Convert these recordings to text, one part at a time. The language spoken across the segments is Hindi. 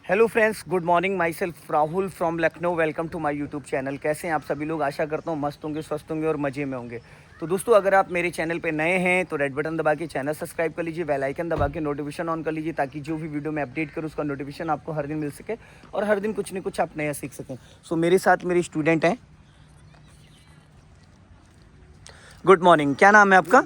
Hello friends, good morning. Myself Rahul from Lucknow. Welcome to my YouTube channel. कैसे हैं आप सभी लोग? आशा करता हूँ मस्त होंगे, स्वस्थ होंगे और मज़े में होंगे। तो दोस्तों, अगर आप मेरे चैनल पे नए हैं तो रेड बटन दबा के चैनल सब्सक्राइब कर लीजिए, बेल आइकन दबा के नोटिफिकेशन ऑन कर लीजिए, ताकि जो भी वीडियो मैं अपडेट करूँ उसका नोटिफिकेशन आपको हर दिन मिल सके और हर दिन कुछ न कुछ आप नया सीख सकें। सो मेरे साथ मेरे स्टूडेंट हैं। गुड मॉर्निंग, क्या नाम है आपका?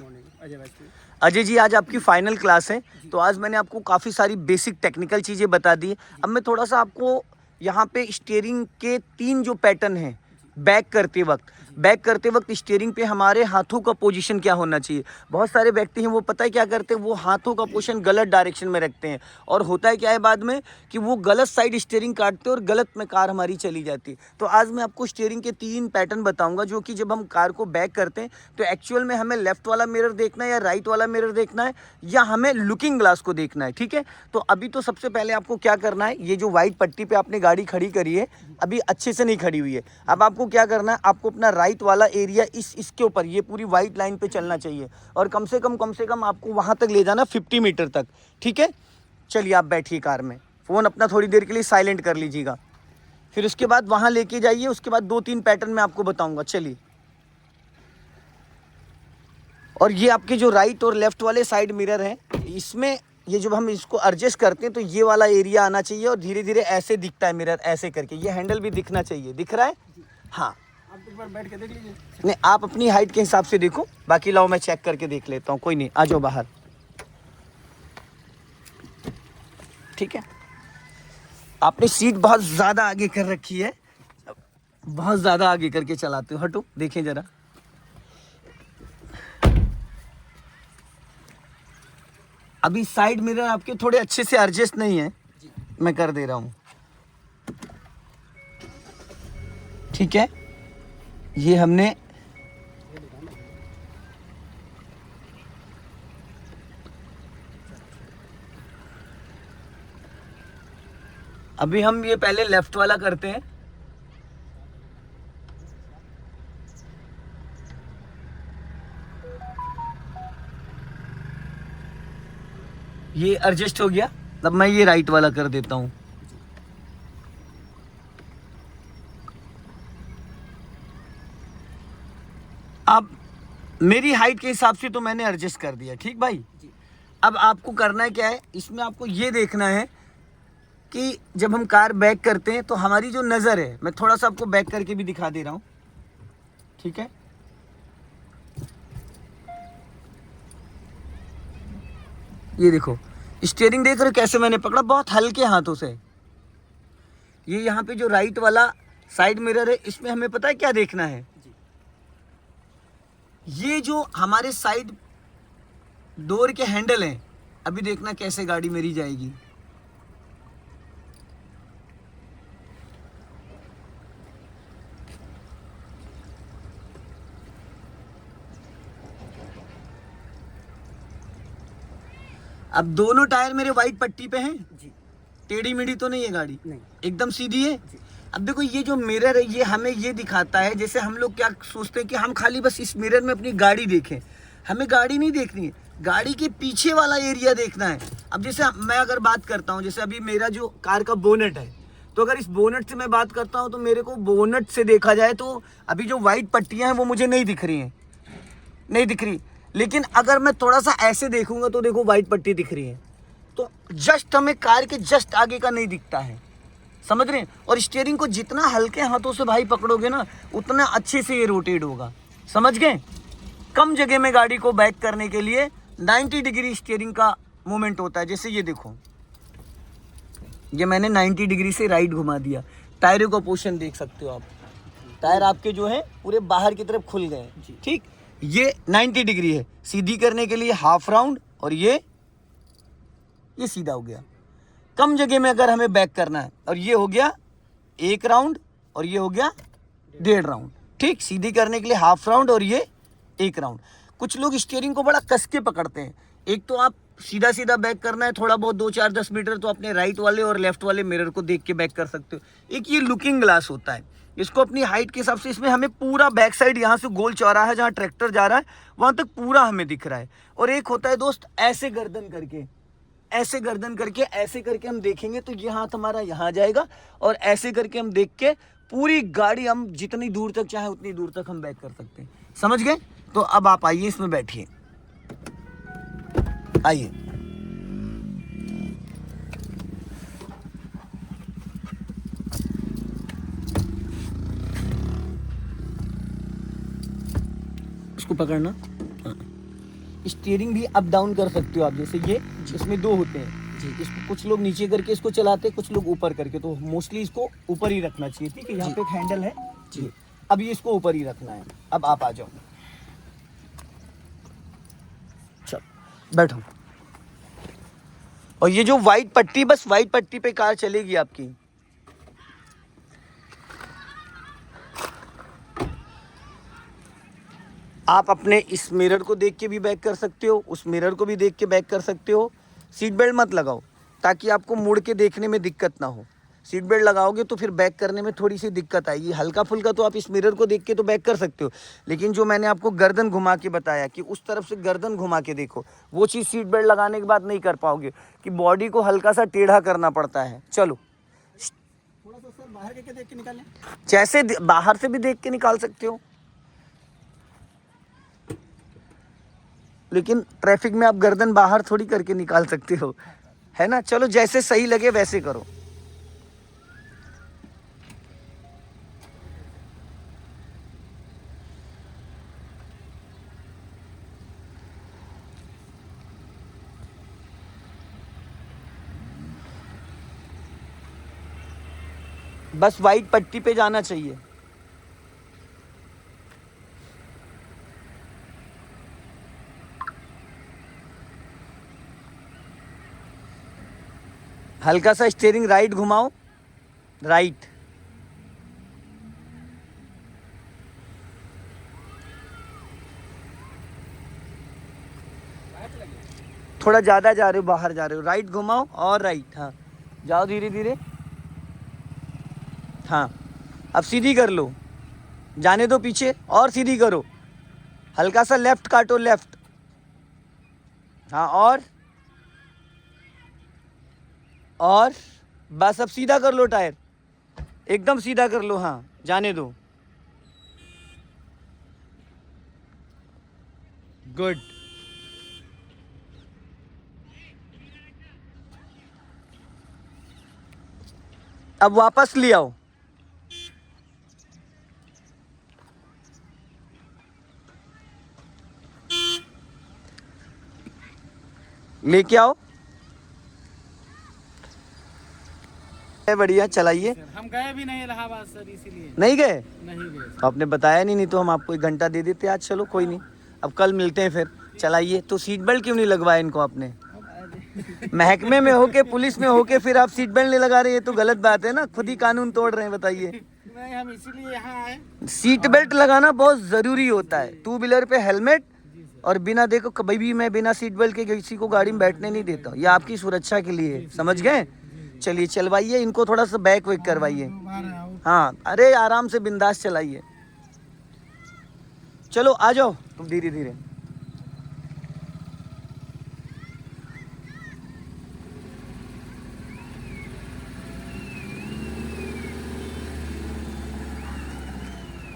अजय जी, आज आपकी फाइनल क्लास है, तो आज मैंने आपको काफ़ी सारी बेसिक टेक्निकल चीज़ें बता दी। अब मैं थोड़ा सा आपको यहाँ पे स्टीयरिंग के 3 जो पैटर्न हैं, बैक करते वक्त स्टीयरिंग पे हमारे हाथों का पोजीशन क्या होना चाहिए। बहुत सारे व्यक्ति हैं, वो पता है क्या करते हैं, वो हाथों का पोजीशन गलत डायरेक्शन में रखते हैं और होता है क्या है बाद में कि वो गलत साइड स्टीयरिंग काटते हैं और गलत में कार हमारी चली जाती है। तो आज मैं आपको स्टीयरिंग के 3 पैटर्न बताऊंगा, जो कि जब हम कार को बैक करते हैं तो एक्चुअल में हमें लेफ्ट वाला मिरर देखना है या राइट वाला मिरर देखना है या हमें लुकिंग ग्लास को देखना है। ठीक है, तो अभी तो सबसे पहले आपको क्या करना है, ये जो व्हाइट पट्टी पे आपने गाड़ी खड़ी करी है, अभी अच्छे से नहीं खड़ी हुई है। अब आपको क्या करना है, आपको अपना राइट वाला एरिया इसके ऊपर, ये पूरी वाइट लाइन पे चलना चाहिए और कम से कम आपको वहां तक ले जाना 50 मीटर तक। ठीक है, चलिए आप बैठिए कार में, फ़ोन अपना थोड़ी देर के लिए साइलेंट कर लीजिएगा, फिर उसके बाद वहां लेके जाइए। उसके बाद 2-3 पैटर्न मैं आपको बताऊंगा। चलिए, और ये आपके जो राइट और लेफ्ट वाले साइड मिरर हैं, इसमें ये जब हम इसको एडजस्ट करते हैं तो ये वाला एरिया आना चाहिए और धीरे धीरे ऐसे दिखता है मिरर, ऐसे करके ये हैंडल भी दिखना चाहिए। दिख रहा है? हाँ, आप एक बार बैठ के देख लीजिए। नहीं, आप अपनी हाइट के हिसाब से देखो, बाकी लाओ मैं चेक करके देख लेता हूँ। कोई नहीं, आ जाओ बाहर। ठीक है, आपने सीट बहुत ज़्यादा आगे कर रखी है, बहुत ज़्यादा आगे करके चलाते हो। हटो, देखें ज़रा। अभी साइड मिरर आपके थोड़े अच्छे से एडजस्ट नहीं है, मैं कर दे रहा हूँ। ठीक है, ये हमने अभी हम ये पहले लेफ्ट वाला करते हैं। ये एडजस्ट हो गया, तब मैं ये राइट वाला कर देता हूं। अब मेरी हाइट के हिसाब से तो मैंने एडजस्ट कर दिया। ठीक भाई, अब आपको करना है क्या है, इसमें आपको ये देखना है कि जब हम कार बैक करते हैं तो हमारी जो नज़र है, मैं थोड़ा सा आपको बैक करके भी दिखा दे रहा हूं। ठीक है, ये देखो स्टीयरिंग देख रहे हो कैसे मैंने पकड़ा, बहुत हल्के हाथों से। ये यहाँ पे जो राइट वाला साइड मिरर है, इसमें हमें पता है क्या देखना है, ये जो हमारे साइड डोर के हैंडल हैं, अभी देखना कैसे गाड़ी मेरी जाएगी। अब दोनों टायर मेरे वाइट पट्टी पे हैं जी, टेढ़ी मेढ़ी तो नहीं है गाड़ी, नहीं, एकदम सीधी है जी। अब देखो ये जो मिरर है, ये हमें ये दिखाता है, जैसे हम लोग क्या सोचते हैं कि हम खाली बस इस मिरर में अपनी गाड़ी देखें, हमें गाड़ी नहीं देखनी है, गाड़ी के पीछे वाला एरिया देखना है। अब जैसे मैं अगर बात करता हूँ, जैसे अभी मेरा जो कार का बोनेट है, तो अगर इस बोनेट से मैं बात करता हूँ तो मेरे को बोनेट से देखा जाए तो अभी जो वाइट पट्टियाँ हैं वो मुझे नहीं दिख रही हैं, नहीं दिख रही। लेकिन अगर मैं थोड़ा सा ऐसे देखूंगा तो देखो वाइट पट्टी दिख रही है, तो जस्ट हमें कार के जस्ट आगे का नहीं दिखता है, समझ रहे हैं? और स्टीयरिंग को जितना हल्के हाथों से भाई पकड़ोगे ना, उतना अच्छे से ये रोटेट होगा, समझ गए? कम जगह में गाड़ी को बैक करने के लिए 90 डिग्री स्टीयरिंग का मूवमेंट होता है। जैसे ये देखो, ये मैंने 90 डिग्री से राइट घुमा दिया, टायरों का पोर्शन देख सकते हो आप, टायर आपके जो है पूरे बाहर की तरफ खुल गए। ठीक, ये 90 डिग्री है, सीधी करने के लिए हाफ राउंड, और ये सीधा हो गया। कम जगह में अगर हमें बैक करना है, और ये हो गया 1 राउंड और ये हो गया 1.5 राउंड। ठीक, सीधी करने के लिए हाफ राउंड और ये 1 राउंड। कुछ लोग स्टीयरिंग को बड़ा कस के पकड़ते हैं। एक तो आप सीधा सीधा बैक करना है, थोड़ा बहुत 2-4-10 मीटर तो अपने राइट वाले और लेफ्ट वाले मिरर को देख के बैक कर सकते हो। एक ये लुकिंग ग्लास होता है, इसको अपनी हाइट के हिसाब से, इसमें हमें पूरा बैक साइड यहाँ से गोल चौराहा है जहाँ ट्रैक्टर जा रहा है वहाँ तक पूरा हमें दिख रहा है। और एक होता है दोस्त ऐसे गर्दन करके, ऐसे गर्दन करके, ऐसे करके हम देखेंगे तो ये हाथ हमारा यहाँ जाएगा, और ऐसे करके हम देख के पूरी गाड़ी हम जितनी दूर तक चाहे उतनी दूर तक हम बैक कर सकते हैं। समझ गए? तो अब आप आइए, इसमें बैठिए, आइए। इसको पकड़ना। हाँ। स्टीयरिंग भी अप डाउन कर सकते हो आप, जैसे ये, इसमें दो होते हैं जी। इसको कुछ लोग नीचे करके इसको चलाते हैं, कुछ लोग ऊपर करके, तो मोस्टली इसको ऊपर ही रखना चाहिए। ठीक है, यहाँ पे एक हैंडल है जी, अब ये इसको ऊपर ही रखना है। अब आप आ जाओ, चल बैठो। और ये जो व्हाइट पट्टी, बस व्हाइट पट्टी पे कार चलेगी आपकी। आप अपने इस मिरर को देख के भी बैक कर सकते हो, उस मिरर को भी देख के बैक कर सकते हो। सीट बेल्ट मत लगाओ ताकि आपको मुड़ के देखने में दिक्कत ना हो। सीट बेल्ट लगाओगे तो फिर बैक करने में थोड़ी सी दिक्कत आएगी। हल्का फुल्का तो आप इस मिरर को देख के तो बैक कर सकते हो, लेकिन जो मैंने आपको गर्दन घुमा के बताया कि उस तरफ से गर्दन घुमा के देखो, वो चीज़ सीट बेल्ट लगाने के बाद नहीं कर पाओगे, कि बॉडी को हल्का सा टेढ़ा करना पड़ता है। चलो थोड़ा सा सर बाहर करके देख के निकालें, जैसे बाहर से भी देख के निकाल सकते हो, लेकिन ट्रैफिक में आप गर्दन बाहर थोड़ी करके निकाल सकते हो, है ना। चलो जैसे सही लगे वैसे करो। बस वाइट पट्टी पे जाना चाहिए। हल्का सा स्टीयरिंग राइट घुमाओ, राइट। थोड़ा ज़्यादा जा रहे हो, बाहर जा रहे हो, राइट घुमाओ और राइट। हाँ जाओ धीरे धीरे। हाँ अब सीधी कर लो, जाने दो पीछे, और सीधी करो। हल्का सा लेफ्ट काटो, लेफ्ट। हाँ और बस अब सीधा कर लो, टायर एकदम सीधा कर लो। हाँ जाने दो, गुड। अब वापस ले आओ, लेके आओ। बढ़िया, चलाइए। हम गए भी नहीं इलाहाबाद सर, इसीलिए नहीं गए। नहीं गए। तो आपने बताया नहीं तो हम आपको 1 घंटा दे देते आज। चलो कोई नहीं, अब कल मिलते हैं फिर। चलाइए। तो सीट बेल्ट क्यों नहीं लगवाया इनको आपने? महकमे में होके, पुलिस में होके फिर आप सीट बेल्ट नहीं लगा रहे, ये तो गलत बात है ना, खुद ही कानून तोड़ रहे हैं। बताइए। नहीं, हम इसीलिए यहाँ आए। सीट बेल्ट लगाना बहुत ज़रूरी होता है। 2 व्हीलर पे हेलमेट, और बिना, देखो कभी भी मैं बिना सीट बेल्ट के किसी को गाड़ी में बैठने नहीं देता हूँ, ये आपकी सुरक्षा के लिए है। समझ गए? चलिए चलवाइए इनको, थोड़ा सा बैक वैक करवाइए। हाँ अरे आराम से बिंदास चलाइए। चलो आ जाओ तुम धीरे धीरे।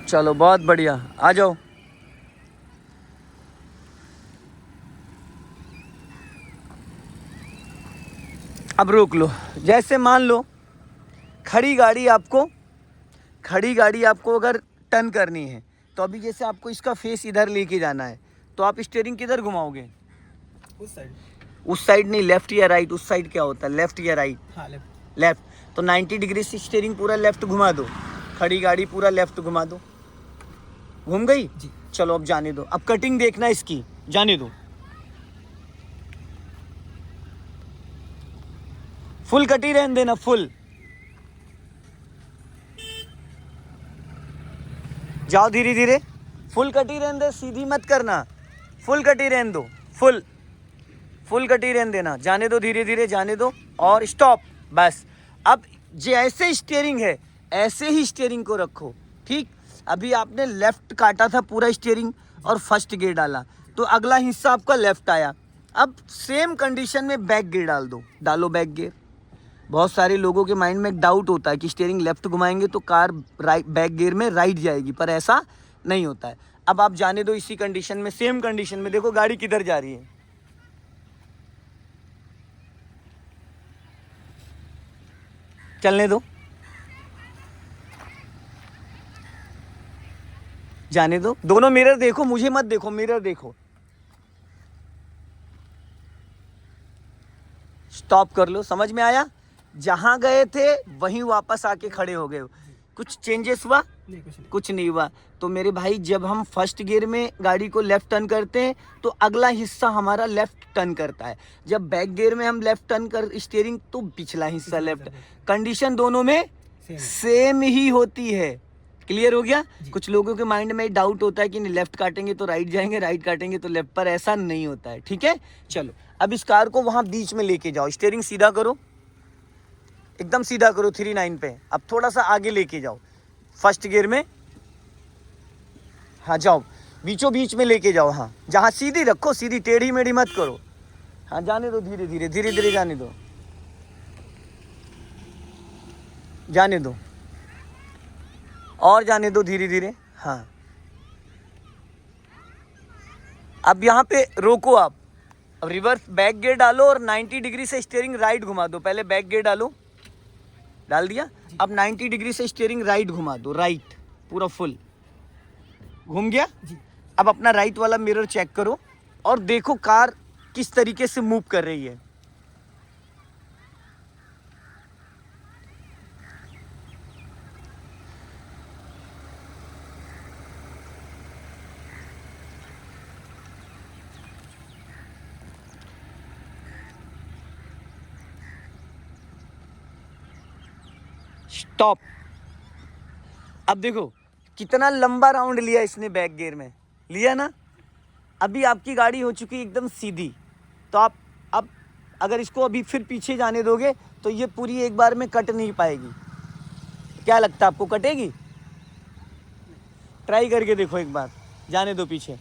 चलो बहुत बढ़िया, आ जाओ। अब रोक लो। जैसे मान लो खड़ी गाड़ी आपको अगर टर्न करनी है, तो अभी जैसे आपको इसका फेस इधर लेके जाना है, तो आप स्टीयरिंग किधर घुमाओगे? उस साइड। उस साइड नहीं, लेफ्ट या राइट। उस साइड क्या होता है? लेफ्ट या राइट? हाँ लेफ्ट। लेफ्ट। तो 90 डिग्री से स्टीयरिंग पूरा लेफ्ट घुमा दो, खड़ी गाड़ी पूरा लेफ्ट घुमा दो। घूम गई जी। चलो अब जाने दो। अब कटिंग देखना इसकी, जाने दो। फुल कटी रहने देना, फुल। जाओ धीरे धीरे, फुल कटी रहने दे, सीधी मत करना, फुल कटी रहने दो, फुल कटी रहने देना। जाने दो धीरे धीरे, जाने दो और स्टॉप। बस अब जैसे स्टीयरिंग है ऐसे ही स्टीयरिंग को रखो। ठीक, अभी आपने लेफ्ट काटा था पूरा स्टीयरिंग और फर्स्ट गियर डाला, तो अगला हिस्सा आपका लेफ्ट आया। अब सेम कंडीशन में बैक गियर डालो बैक गियर। बहुत सारे लोगों के माइंड में एक डाउट होता है कि स्टीयरिंग लेफ्ट घुमाएंगे तो कार राइट बैक गियर में राइट जाएगी, पर ऐसा नहीं होता है। अब आप जाने दो इसी कंडीशन में, सेम कंडीशन में। देखो गाड़ी किधर जा रही है, चलने दो, जाने दो। दोनों मिरर देखो, मुझे मत देखो, मिरर देखो। स्टॉप कर लो। समझ में आया? जहां गए थे वहीं वापस आके खड़े हो गए हो। कुछ चेंजेस हुआ? नहीं, कुछ नहीं हुआ। तो मेरे भाई, जब हम फर्स्ट गियर में गाड़ी को लेफ्ट टर्न करते हैं तो अगला हिस्सा हमारा लेफ्ट टर्न करता है। जब बैक गियर में हम लेफ्ट टर्न कर स्टीयरिंग तो पिछला हिस्सा लेफ्ट। कंडीशन दोनों में सेम ही होती है। क्लियर हो गया? कुछ लोगों के माइंड में डाउट होता है कि नहीं लेफ्ट काटेंगे तो राइट जाएंगे, राइट काटेंगे तो लेफ्ट, पर ऐसा नहीं होता है। ठीक है, चलो अब इस कार को वहां बीच में लेके जाओ। स्टीयरिंग सीधा करो, एकदम सीधा करो 39 पे। अब थोड़ा सा आगे लेके जाओ फर्स्ट गियर में। हाँ जाओ, बीचों बीच में लेके जाओ। हाँ, जहाँ सीधी रखो, सीधी, टेढ़ी मेढ़ी मत करो। हाँ, जाने दो, धीरे धीरे धीरे धीरे जाने दो, जाने दो, और जाने दो धीरे धीरे। हाँ, अब यहाँ पे रोको आप। अब रिवर्स बैक गियर डालो और 90 डिग्री से स्टीयरिंग राइट घुमा दो। पहले बैक गियर डालो, डाल दिया। अब 90 डिग्री से स्टीयरिंग राइट घुमा दो, राइट पूरा फुल घूम गया। अब अपना राइट वाला मिरर चेक करो और देखो कार किस तरीके से मूव कर रही है। स्टॉप। अब देखो कितना लंबा राउंड लिया इसने बैक गियर में, लिया ना। अभी आपकी गाड़ी हो चुकी एकदम सीधी। तो आप अब अगर इसको अभी फिर पीछे जाने दोगे तो ये पूरी एक बार में कट नहीं पाएगी। क्या लगता है आपको, कटेगी? ट्राई करके देखो एक बार। जाने दो पीछे,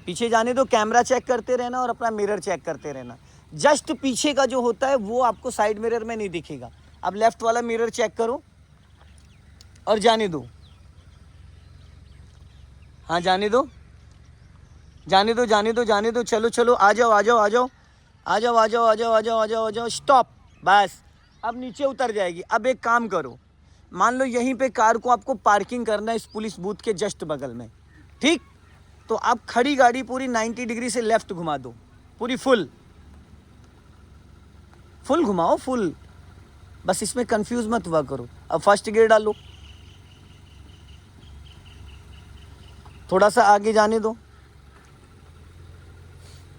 पीछे जाने दो। कैमरा चेक करते रहना और अपना मिरर चेक करते रहना। जस्ट पीछे का जो होता है वो आपको साइड मिरर में नहीं दिखेगा। अब लेफ्ट वाला मिरर चेक करो और जाने दो। हाँ, जाने दो, जाने दो, जाने दो, जाने दो। चलो चलो, आ जाओ आ जाओ आ जाओ आ जाओ आ जाओ आ जाओ आ जाओ आ जाओ आ जाओ। स्टॉप, बस। अब नीचे उतर जाएगी। अब एक काम करो, मान लो यहीं पे कार को आपको पार्किंग करना है इस पुलिस बूथ के जस्ट बगल में, ठीक? तो आप खड़ी गाड़ी पूरी 90 डिग्री से लेफ्ट घुमा दो, पूरी फुल फुल घुमाओ, फुल। बस इसमें कंफ्यूज मत हुआ करो। अब फर्स्ट गियर डालो, थोड़ा सा आगे जाने दो,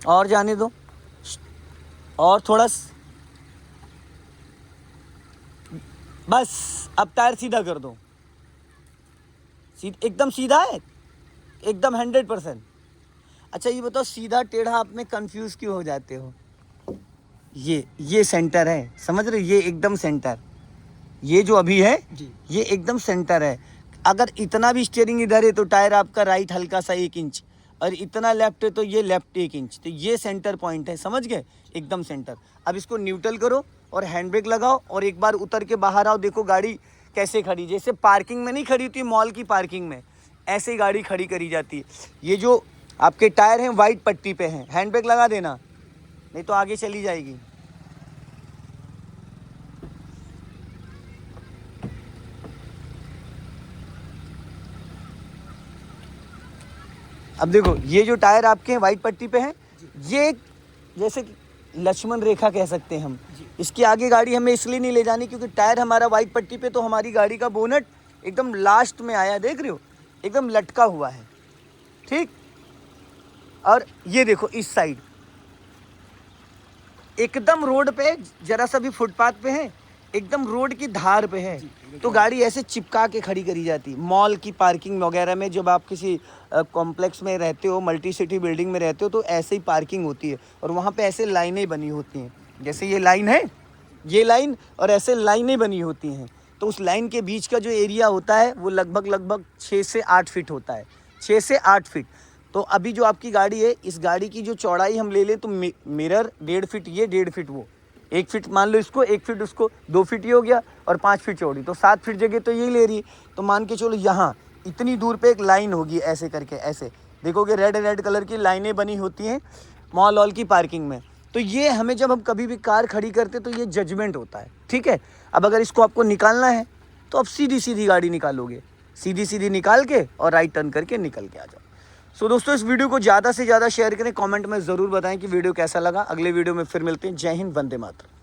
और जाने दो, और थोड़ा बस। अब टायर सीधा कर दो, एकदम सीधा है, एकदम 100%। अच्छा ये बताओ, सीधा टेढ़ा आप में कंफ्यूज क्यों हो जाते हो? ये सेंटर है, समझ रहे? ये एकदम सेंटर, ये जो अभी है ये एकदम सेंटर है। अगर इतना भी स्टीयरिंग इधर है तो टायर आपका राइट हल्का सा 1 इंच, और इतना लेफ्ट है तो ये लेफ्ट 1 इंच। तो ये सेंटर पॉइंट है, समझ गए? एकदम सेंटर। अब इसको न्यूट्रल करो और हैंड ब्रेक लगाओ और एक बार उतर के बाहर आओ। देखो गाड़ी कैसे खड़ी, जैसे पार्किंग में नहीं खड़ी होती मॉल की पार्किंग में, ऐसे ही गाड़ी खड़ी करी जाती है। ये जो आपके टायर हैं वाइट पट्टी पे हैं, हैंड ब्रेक लगा देना, नहीं तो आगे चली जाएगी। अब देखो ये जो टायर आपके हैं वाइट पट्टी पे हैं, ये जैसे कि लक्ष्मण रेखा कह सकते हैं हम। इसके आगे गाड़ी हमें इसलिए नहीं ले जानी क्योंकि टायर हमारा वाइट पट्टी पे, तो हमारी गाड़ी का बोनट एकदम लास्ट में आया, देख रहे हो, एकदम लटका हुआ है, ठीक? और ये देखो इस साइड एकदम रोड पे, जरा सा भी फुटपाथ पे है, एकदम रोड की धार पे है। तो गाड़ी ऐसे चिपका के खड़ी करी जाती। मॉल की पार्किंग वगैरह में जब आप किसी कॉम्प्लेक्स में रहते हो, मल्टी सिटी बिल्डिंग में रहते हो, तो ऐसे ही पार्किंग होती है और वहाँ पे ऐसे लाइनें बनी होती हैं। जैसे ये लाइन है, ये लाइन, और ऐसे लाइनें बनी होती हैं। तो उस लाइन के बीच का जो एरिया होता है वो लगभग 6 से 8 फीट होता है, 6 से 8 फीट। तो अभी जो आपकी गाड़ी है, इस गाड़ी की जो चौड़ाई हम ले लें तो मिरर 1.5 फीट ये, 1.5 फीट वो, 1 फीट मान लो इसको, 1 फीट उसको, 2 फीट ये हो गया और 5 फीट चौड़ी, तो 7 फीट जगह तो यही ले रही है। तो मान के चलो यहाँ इतनी दूर पे एक लाइन होगी ऐसे करके, ऐसे देखोगे रेड कलर की लाइनें बनी होती हैं मॉल वॉल की पार्किंग में। तो ये हमें जब हम कभी भी कार खड़ी करते तो ये जजमेंट होता है, ठीक है। अब अगर इसको आपको निकालना है तो आप सीधी सीधी गाड़ी निकालोगे, सीधी सीधी निकाल के और राइट टर्न करके निकल के आ जाओ। सो दोस्तों इस वीडियो को ज़्यादा से ज़्यादा शेयर करें, कमेंट में ज़रूर बताएं कि वीडियो कैसा लगा। अगले वीडियो में फिर मिलते हैं। जय हिंद, वंदे मातरम।